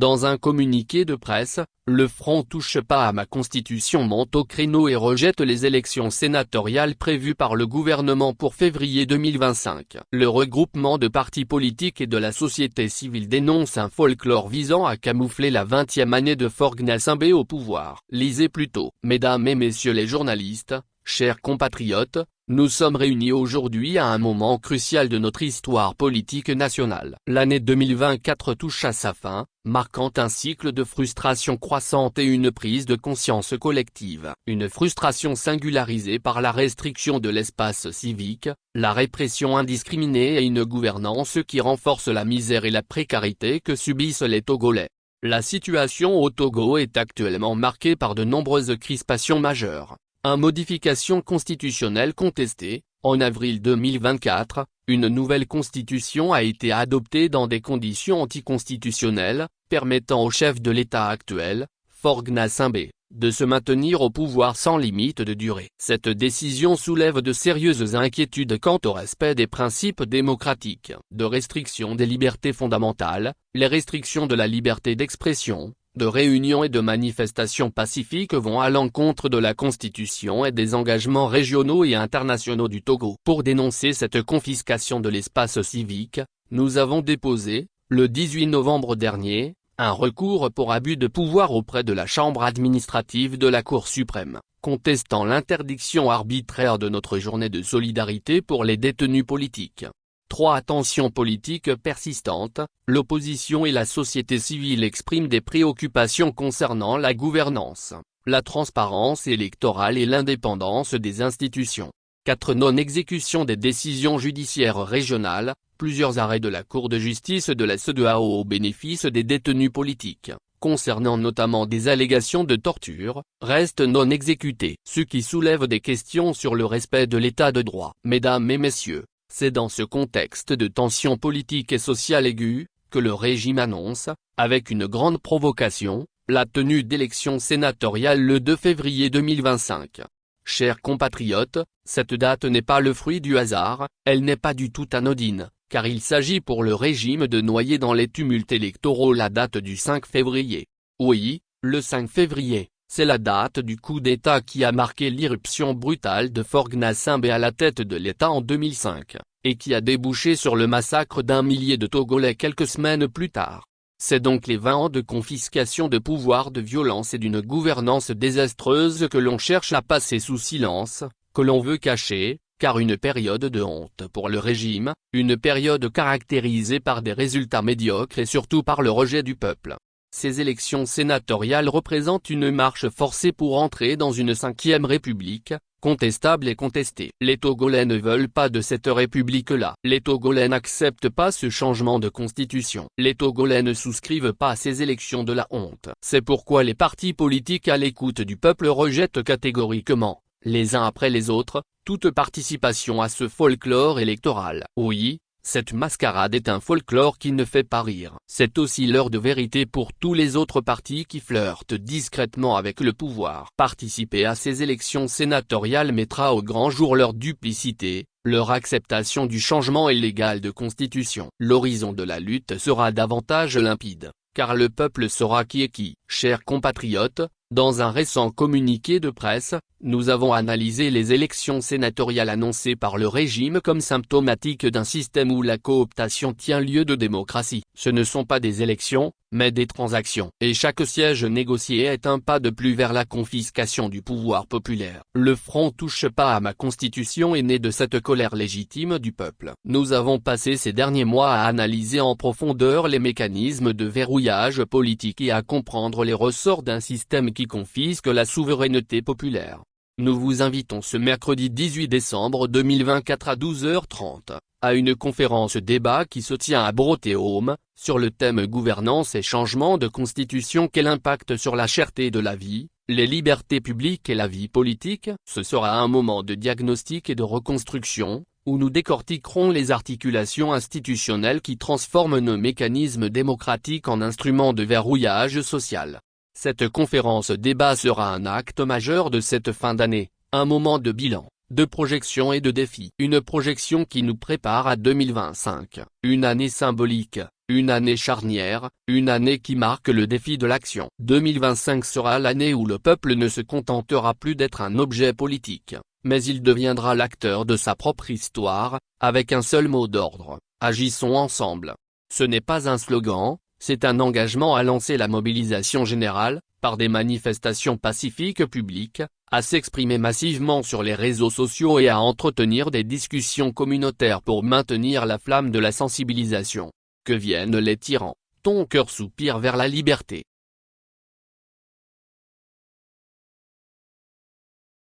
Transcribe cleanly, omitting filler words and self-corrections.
Dans un communiqué de presse, le Front touche pas à ma constitution monte au créneau et rejette les élections sénatoriales prévues par le gouvernement pour février 2025. Le regroupement de partis politiques et de la société civile dénonce un folklore visant à camoufler la 20e année de Faure-Gnassingbé au pouvoir. Lisez plutôt. Mesdames et messieurs les journalistes, chers compatriotes, nous sommes réunis aujourd'hui à un moment crucial de notre histoire politique nationale. L'année 2024 touche à sa fin, marquant un cycle de frustration croissante et une prise de conscience collective. Une frustration singularisée par la restriction de l'espace civique, la répression indiscriminée et une gouvernance qui renforce la misère et la précarité que subissent les Togolais. La situation au Togo est actuellement marquée par de nombreuses crispations majeures. Une modification constitutionnelle contestée. En avril 2024, une nouvelle constitution a été adoptée dans des conditions anticonstitutionnelles, permettant au chef de l'État actuel, Faure-Gnassingbé, de se maintenir au pouvoir sans limite de durée. Cette décision soulève de sérieuses inquiétudes quant au respect des principes démocratiques, de restriction des libertés fondamentales, les restrictions de la liberté d'expression, de réunion et de manifestations pacifiques vont à l'encontre de la Constitution et des engagements régionaux et internationaux du Togo. Pour dénoncer cette confiscation de l'espace civique, nous avons déposé, le 18 novembre dernier, un recours pour abus de pouvoir auprès de la Chambre administrative de la Cour suprême, contestant l'interdiction arbitraire de notre journée de solidarité pour les détenus politiques. 3. Tensions politiques persistantes, l'opposition et la société civile expriment des préoccupations concernant la gouvernance, la transparence électorale et l'indépendance des institutions. 4. Non-exécution des décisions judiciaires régionales, plusieurs arrêts de la Cour de justice de la CEDEAO au bénéfice des détenus politiques, concernant notamment des allégations de torture, restent non exécutés, ce qui soulève des questions sur le respect de l'état de droit. Mesdames et messieurs, c'est dans ce contexte de tensions politiques et sociales aiguës, que le régime annonce, avec une grande provocation, la tenue d'élections sénatoriales le 2 février 2025. Chers compatriotes, cette date n'est pas le fruit du hasard, elle n'est pas du tout anodine, car il s'agit pour le régime de noyer dans les tumultes électoraux la date du 5 février. Oui, le 5 février. C'est la date du coup d'État qui a marqué l'irruption brutale de Faure-Gnassingbé à la tête de l'État en 2005, et qui a débouché sur le massacre d'un millier de Togolais quelques semaines plus tard. C'est donc les 20 ans de confiscation de pouvoir, de violence et d'une gouvernance désastreuse que l'on cherche à passer sous silence, que l'on veut cacher, car une période de honte pour le régime, une période caractérisée par des résultats médiocres et surtout par le rejet du peuple. Ces élections sénatoriales représentent une marche forcée pour entrer dans une 5e république, contestable et contestée. Les Togolais ne veulent pas de cette république-là. Les Togolais n'acceptent pas ce changement de constitution. Les Togolais ne souscrivent pas à ces élections de la honte. C'est pourquoi les partis politiques à l'écoute du peuple rejettent catégoriquement, les uns après les autres, toute participation à ce folklore électoral. Oui, cette mascarade est un folklore qui ne fait pas rire. C'est aussi l'heure de vérité pour tous les autres partis qui flirtent discrètement avec le pouvoir. Participer à ces élections sénatoriales mettra au grand jour leur duplicité, leur acceptation du changement illégal de constitution. L'horizon de la lutte sera davantage limpide, car le peuple saura qui est qui. Chers compatriotes, dans un récent communiqué de presse, nous avons analysé les élections sénatoriales annoncées par le régime comme symptomatiques d'un système où la cooptation tient lieu de démocratie. Ce ne sont pas des élections, mais des transactions. Et chaque siège négocié est un pas de plus vers la confiscation du pouvoir populaire. Le Front touche pas à ma constitution est né de cette colère légitime du peuple. Nous avons passé ces derniers mois à analyser en profondeur les mécanismes de verrouillage politique et à comprendre les ressorts d'un système qui confisque la souveraineté populaire. Nous vous invitons ce mercredi 18 décembre 2024 à 12h30, à une conférence débat qui se tient à Brottéaume, sur le thème gouvernance et changement de constitution, quel impact sur la cherté de la vie, les libertés publiques et la vie politique. Ce sera un moment de diagnostic et de reconstruction, où nous décortiquerons les articulations institutionnelles qui transforment nos mécanismes démocratiques en instruments de verrouillage social. Cette conférence débat sera un acte majeur de cette fin d'année, un moment de bilan, de projection et de défi. Une projection qui nous prépare à 2025, une année symbolique, une année charnière, une année qui marque le défi de l'action. 2025 sera l'année où le peuple ne se contentera plus d'être un objet politique, mais il deviendra l'acteur de sa propre histoire, avec un seul mot d'ordre: agissons ensemble. Ce n'est pas un slogan, c'est un engagement à lancer la mobilisation générale, par des manifestations pacifiques publiques, à s'exprimer massivement sur les réseaux sociaux et à entretenir des discussions communautaires pour maintenir la flamme de la sensibilisation. Que viennent les tyrans, ton cœur soupire vers la liberté.